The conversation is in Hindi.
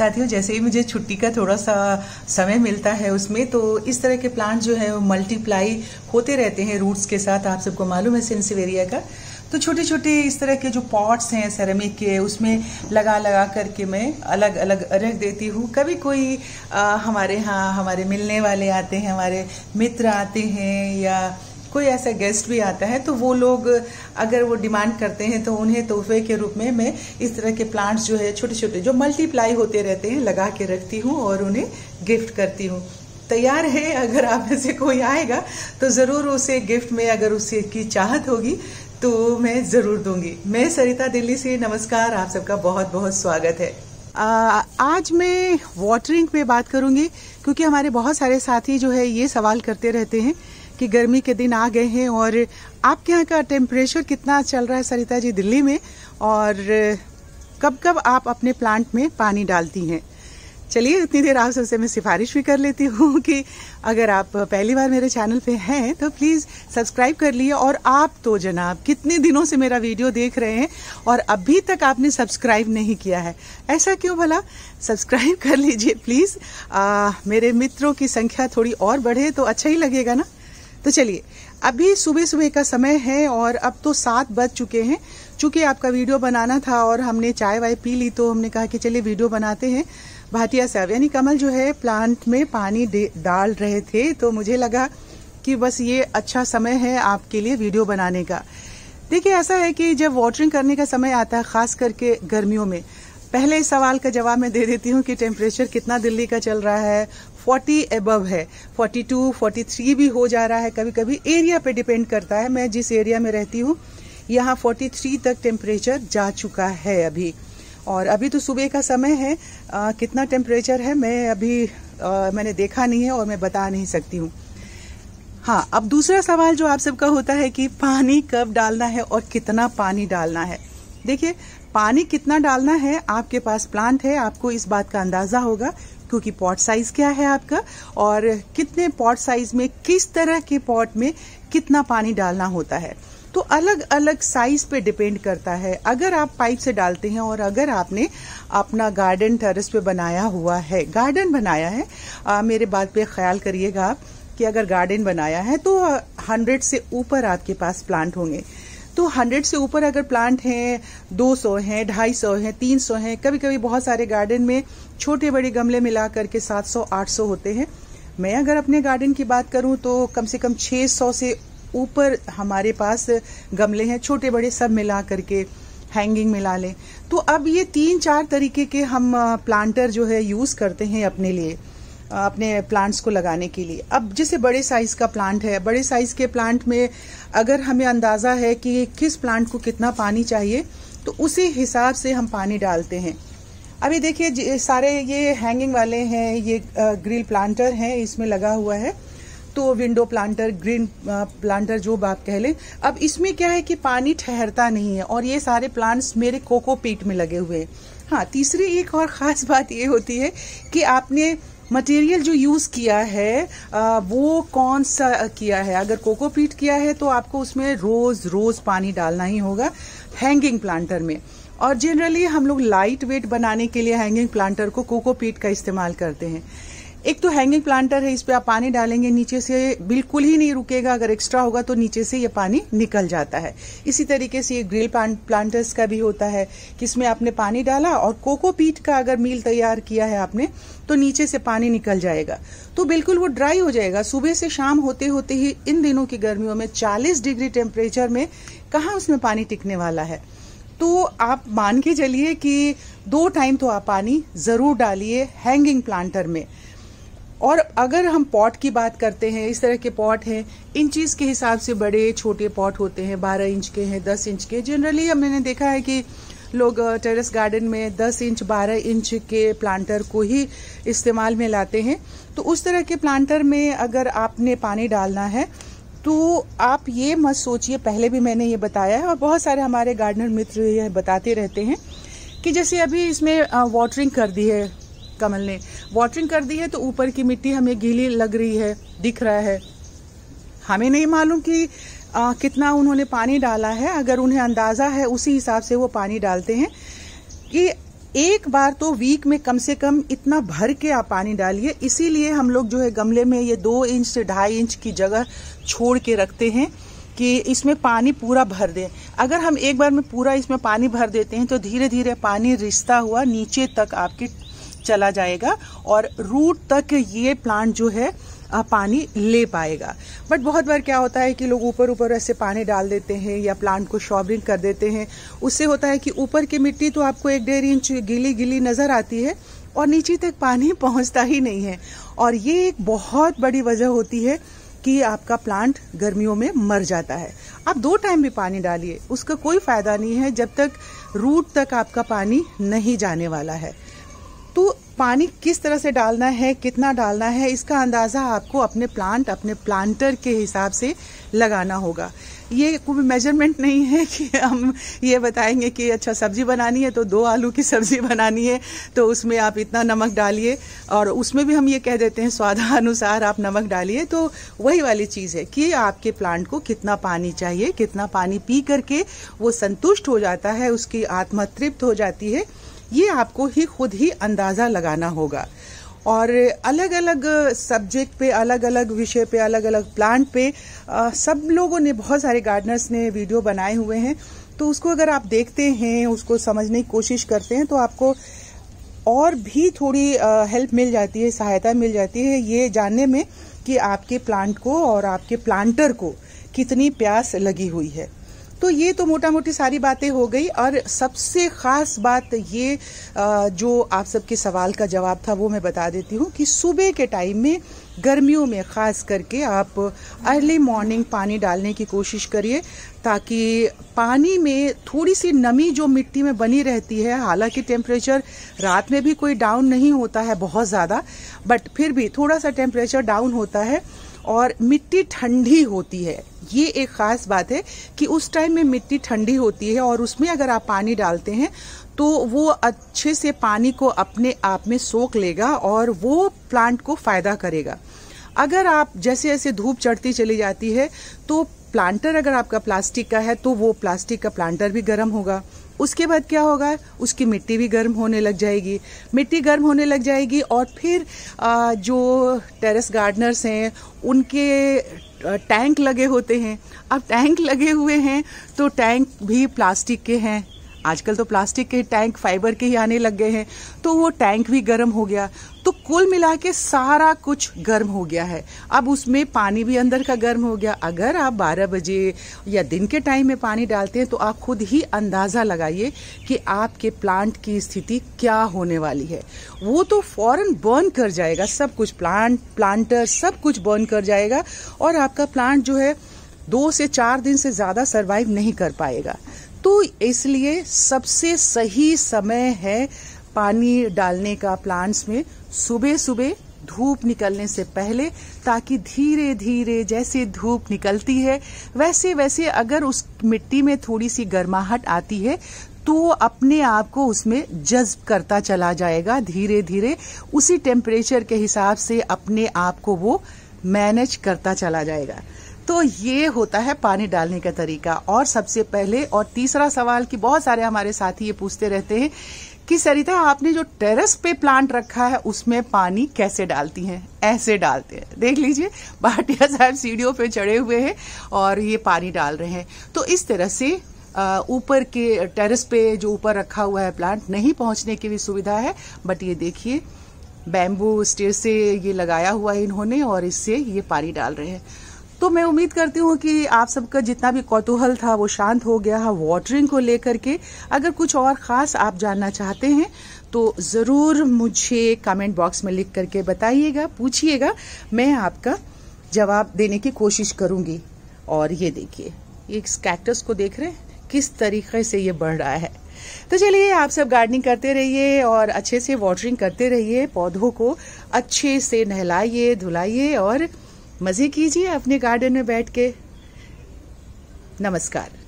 साथियों, जैसे ही मुझे छुट्टी का थोड़ा सा समय मिलता है उसमें तो इस तरह के प्लांट जो है वो मल्टीप्लाई होते रहते हैं रूट्स के साथ। आप सबको मालूम है सेंसिवेरिया का। तो छोटे छोटे इस तरह के जो पॉट्स हैं सेरेमिक के, उसमें लगा लगा करके मैं अलग अलग रख देती हूँ। कभी कोई हमारे यहाँ हमारे मिलने वाले आते हैं, हमारे मित्र आते हैं या कोई ऐसा गेस्ट भी आता है तो वो लोग अगर वो डिमांड करते हैं तो उन्हें तोहफे के रूप में मैं इस तरह के प्लांट्स जो है छोटे छोटे जो मल्टीप्लाई होते रहते हैं लगा के रखती हूँ और उन्हें गिफ्ट करती हूँ। तैयार है, अगर आप में से कोई आएगा तो ज़रूर उसे गिफ्ट में अगर उसे की चाहत होगी तो मैं ज़रूर दूंगी। मैं सरिता दिल्ली से, नमस्कार, आप सबका बहुत बहुत स्वागत है। आज मैं वाटरिंग पे बात करूंगी क्योंकि हमारे बहुत सारे साथी जो है ये सवाल करते रहते हैं कि गर्मी के दिन आ गए हैं और आपके यहाँ का टेम्परेचर कितना चल रहा है सरिता जी दिल्ली में, और कब कब आप अपने प्लांट में पानी डालती हैं। चलिए, उतनी देर आप सबसे मैं सिफारिश भी कर लेती हूँ कि अगर आप पहली बार मेरे चैनल पे हैं तो प्लीज़ सब्सक्राइब कर लिए। और आप तो जनाब कितने दिनों से मेरा वीडियो देख रहे हैं और अभी तक आपने सब्सक्राइब नहीं किया है, ऐसा क्यों भला? सब्सक्राइब कर लीजिए प्लीज़। मेरे मित्रों की संख्या थोड़ी और बढ़े तो अच्छा ही लगेगा ना। तो चलिए, अभी सुबह सुबह का समय है और अब तो 7 बज चुके हैं। चूँकि आपका वीडियो बनाना था और हमने चाय वाय पी ली तो हमने कहा कि चलिए वीडियो बनाते हैं। भाटिया साहब यानी कमल जो है प्लांट में पानी डाल रहे थे तो मुझे लगा कि बस ये अच्छा समय है आपके लिए वीडियो बनाने का। देखिए, ऐसा है कि जब वाटरिंग करने का समय आता है, खास करके गर्मियों में, पहले इस सवाल का जवाब मैं दे देती हूँ कि टेम्परेचर कितना दिल्ली का चल रहा है। 40 एबव है, 42, 43 भी हो जा रहा है कभी कभी, एरिया पे डिपेंड करता है। मैं जिस एरिया में रहती हूँ यहाँ 43 तक टेम्परेचर जा चुका है अभी। और अभी तो सुबह का समय है, कितना टेम्परेचर है मैं अभी मैंने देखा नहीं है और मैं बता नहीं सकती हूँ। हाँ, अब दूसरा सवाल जो आप सबका होता है कि पानी कब डालना है और कितना पानी डालना है। देखिए, पानी कितना डालना है, आपके पास प्लांट है, आपको इस बात का अंदाजा होगा क्योंकि पॉट साइज क्या है आपका और कितने पॉट साइज में किस तरह के पॉट में कितना पानी डालना होता है। तो अलग अलग साइज पे डिपेंड करता है। अगर आप पाइप से डालते हैं और अगर आपने अपना गार्डन टेरेस पे बनाया हुआ है, गार्डन बनाया है, मेरे बात पे ख्याल करिएगा आप कि अगर गार्डन बनाया है तो 100 से ऊपर आपके पास प्लांट होंगे। तो 100 से ऊपर अगर प्लांट हैं, 200 हैं, 250 हैं, 300 हैं, कभी कभी बहुत सारे गार्डन में छोटे बड़े गमले मिला करके 700, 800 होते हैं। मैं अगर अपने गार्डन की बात करूं तो कम से कम 600 से ऊपर हमारे पास गमले हैं, छोटे बड़े सब मिला करके, हैंगिंग मिला लें। तो अब ये 3-4 तरीके के हम प्लांटर जो है यूज करते हैं अपने लिए, अपने प्लांट्स को लगाने के लिए। अब जैसे बड़े साइज का प्लांट है, बड़े साइज के प्लांट में अगर हमें अंदाजा है कि किस प्लांट को कितना पानी चाहिए तो उसी हिसाब से हम पानी डालते हैं। अभी देखिए, सारे ये हैंगिंग वाले हैं, ये ग्रिल प्लांटर हैं, इसमें लगा हुआ है, तो विंडो प्लांटर, ग्रीन प्लांटर जो आप कह लें। अब इसमें क्या है कि पानी ठहरता नहीं है और ये सारे प्लांट्स मेरे कोकोपीट में लगे हुए हैं। हाँ, तीसरी एक और ख़ास बात ये होती है कि आपने मटेरियल जो यूज़ किया है वो कौन सा किया है। अगर कोकोपीट किया है तो आपको उसमें रोज़ पानी डालना ही होगा हैंगिंग प्लांटर में। और जनरली हम लोग लाइट वेट बनाने के लिए हैंगिंग प्लांटर को कोकोपीट का इस्तेमाल करते हैं। एक तो हैंगिंग प्लांटर है, इस पे आप पानी डालेंगे नीचे से बिल्कुल ही नहीं रुकेगा, अगर एक्स्ट्रा होगा तो नीचे से ये पानी निकल जाता है। इसी तरीके से ये ग्रिल प्लांटर्स का भी होता है कि इसमें आपने पानी डाला और कोकोपीट का अगर मील तैयार किया है आपने तो नीचे से पानी निकल जाएगा, तो बिल्कुल वो ड्राई हो जाएगा। सुबह से शाम होते होते ही इन दिनों की गर्मियों में 40 डिग्री टेम्परेचर में कहाँ उसमें पानी टिकने वाला है। तो आप मान के चलिए कि 2 टाइम तो आप पानी जरूर डालिए हैंगिंग प्लांटर में। और अगर हम पॉट की बात करते हैं, इस तरह के पॉट हैं, इंचेस के हिसाब से बड़े छोटे पॉट होते हैं, 12 इंच के हैं, 10 इंच के। जनरली मैंने देखा है कि लोग टेरेस गार्डन में 10 इंच 12 इंच के प्लांटर को ही इस्तेमाल में लाते हैं। तो उस तरह के प्लांटर में अगर आपने पानी डालना है तो आप ये मत सोचिए, पहले भी मैंने ये बताया है और बहुत सारे हमारे गार्डनर मित्र ये बताते रहते हैं कि जैसे अभी इसमें वाटरिंग कर दी है, कमल ने वाटरिंग कर दी है तो ऊपर की मिट्टी हमें गीली लग रही है, दिख रहा है, हमें नहीं मालूम कि कितना उन्होंने पानी डाला है। अगर उन्हें अंदाजा है उसी हिसाब से वो पानी डालते हैं। कि एक बार तो वीक में कम से कम इतना भर के आप पानी डालिए। इसीलिए हम लोग जो है गमले में ये 2 इंच से 2.5 इंच की जगह छोड़ के रखते हैं कि इसमें पानी पूरा भर दें। अगर हम एक बार में पूरा इसमें पानी भर देते हैं तो धीरे धीरे पानी रिसता हुआ नीचे तक आपके चला जाएगा और रूट तक ये प्लांट जो है पानी ले पाएगा। बट बहुत बार क्या होता है कि लोग ऊपर ऊपर ऐसे पानी डाल देते हैं या प्लांट को शॉवरिंग कर देते हैं। उससे होता है कि ऊपर की मिट्टी तो आपको 1-1.5 इंच गीली गीली नजर आती है और नीचे तक पानी पहुंचता ही नहीं है। और ये एक बहुत बड़ी वजह होती है कि आपका प्लांट गर्मियों में मर जाता है। आप 2 टाइम भी पानी डालिए, उसका कोई फायदा नहीं है जब तक रूट तक आपका पानी नहीं जाने वाला है। तो पानी किस तरह से डालना है, कितना डालना है, इसका अंदाज़ा आपको अपने प्लांटर के हिसाब से लगाना होगा। ये कोई मेजरमेंट नहीं है कि हम ये बताएंगे कि अच्छा सब्जी बनानी है तो 2 आलू की सब्जी बनानी है तो उसमें आप इतना नमक डालिए, और उसमें भी हम ये कह देते हैं स्वादानुसार आप नमक डालिए। तो वही वाली चीज़ है कि आपके प्लांट को कितना पानी चाहिए, कितना पानी पी करके वो संतुष्ट हो जाता है, उसकी आत्मा तृप्त हो जाती है, ये आपको ही खुद ही अंदाज़ा लगाना होगा। और अलग अलग सब्जेक्ट पे, अलग अलग विषय पे, अलग अलग प्लांट पे सब लोगों ने, बहुत सारे गार्डनर्स ने वीडियो बनाए हुए हैं। तो उसको अगर आप देखते हैं, उसको समझने की कोशिश करते हैं तो आपको और भी थोड़ी हेल्प मिल जाती है, सहायता मिल जाती है ये जानने में कि आपके प्लांट को और आपके प्लांटर को कितनी प्यास लगी हुई है। तो ये तो मोटा मोटी सारी बातें हो गई। और सबसे खास बात ये जो आप सबके सवाल का जवाब था वो मैं बता देती हूँ कि सुबह के टाइम में गर्मियों में खास करके आप अर्ली मॉर्निंग पानी डालने की कोशिश करिए, ताकि पानी में थोड़ी सी नमी जो मिट्टी में बनी रहती है, हालांकि टेम्परेचर रात में भी कोई डाउन नहीं होता है बहुत ज़्यादा, बट फिर भी थोड़ा सा टेम्परेचर डाउन होता है और मिट्टी ठंडी होती है। ये एक खास बात है कि उस टाइम में मिट्टी ठंडी होती है और उसमें अगर आप पानी डालते हैं तो वो अच्छे से पानी को अपने आप में सोख लेगा और वो प्लांट को फायदा करेगा। अगर आप जैसे जैसे धूप चढ़ती चली जाती है तो प्लांटर अगर आपका प्लास्टिक का है तो वो प्लास्टिक का प्लांटर भी गर्म होगा। उसके बाद क्या होगा, उसकी मिट्टी भी गर्म होने लग जाएगी, मिट्टी गर्म होने लग जाएगी और फिर जो टेरेस गार्डनर्स हैं उनके टैंक लगे होते हैं। अब टैंक लगे हुए हैं तो टैंक भी प्लास्टिक के हैं, आजकल तो प्लास्टिक के टैंक फाइबर के ही आने लग गए हैं, तो वो टैंक भी गर्म हो गया। तो कुल मिला के सारा कुछ गर्म हो गया है। अब उसमें पानी भी अंदर का गर्म हो गया। अगर आप 12 बजे या दिन के टाइम में पानी डालते हैं तो आप खुद ही अंदाज़ा लगाइए कि आपके प्लांट की स्थिति क्या होने वाली है। वो तो फौरन बर्न कर जाएगा, सब कुछ, प्लांटर सब कुछ बर्न कर जाएगा और आपका प्लांट जो है 2 से 4 दिन से ज़्यादा सर्वाइव नहीं कर पाएगा। तो इसलिए सबसे सही समय है पानी डालने का प्लांट्स में सुबह सुबह धूप निकलने से पहले, ताकि धीरे धीरे जैसे धूप निकलती है वैसे वैसे अगर उस मिट्टी में थोड़ी सी गर्माहट आती है तो अपने आप को उसमें जज्ब करता चला जाएगा। धीरे धीरे उसी टेम्परेचर के हिसाब से अपने आप को वो मैनेज करता चला जाएगा। तो ये होता है पानी डालने का तरीका। और सबसे पहले, और तीसरा सवाल कि बहुत सारे हमारे साथी ये पूछते रहते हैं कि सरिता आपने जो टेरेस पे प्लांट रखा है उसमें पानी कैसे डालती हैं? ऐसे डालते हैं, देख लीजिए भाटिया साहब सीढ़ियों पे चढ़े हुए हैं और ये पानी डाल रहे हैं। तो इस तरह से ऊपर के टेरेस पे जो ऊपर रखा हुआ है प्लांट नहीं पहुंचने की भी सुविधा है। बट ये देखिए बैम्बू स्टेज से ये लगाया हुआ है इन्होंने और इससे ये पानी डाल रहे हैं। तो मैं उम्मीद करती हूँ कि आप सबका जितना भी कौतूहल था वो शांत हो गया है वाटरिंग को लेकर के। अगर कुछ और ख़ास आप जानना चाहते हैं तो ज़रूर मुझे कमेंट बॉक्स में लिख करके बताइएगा, पूछिएगा, मैं आपका जवाब देने की कोशिश करूँगी। और ये देखिए, ये कैक्टस को देख रहे हैं किस तरीके से ये बढ़ रहा है। तो चलिए आप सब गार्डनिंग करते रहिए और अच्छे से वाटरिंग करते रहिए, पौधों को अच्छे से नहलाइए, धुलाइए और मजे कीजिए अपने गार्डन में बैठ के। नमस्कार।